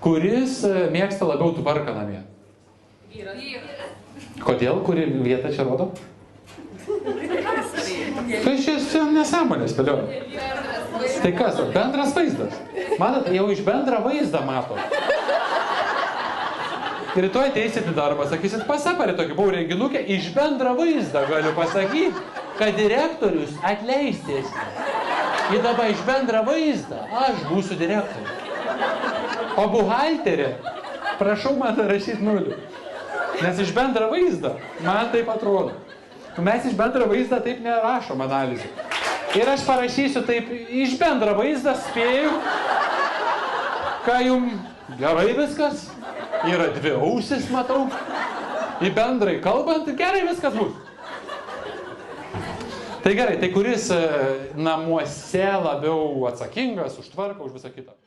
Kuris mėgsta labiau tvarką namie? Kodėl? Kuri vieta čia rodo? Tai šis nesąmonės, toliau. Tai kas? Bendras vaizdas. Matot, jau iš bendrą vaizdą mato. Ir rytoj ateisit į darbą, sakysit, pasaparė tokį, buvau renginukė, iš bendrą vaizdą galiu pasakyti, kad direktorius atleistės. Ir dabar iš bendrą vaizdą aš būsiu direktorius. O buhalterė, prašau man rašyti 0. Nes iš bendrą vaizdą man taip atrodo. Mes iš bendrą vaizdą taip nerašom analizę. Ir aš parašysiu taip, iš bendrą vaizdą spėju, ką jum gerai viskas. Yra 2 ausis, matau. Į bendrai kalbant, gerai viskas bus. Tai gerai, tai kuris namuose labiau atsakingas už tvarką, už visą kitą?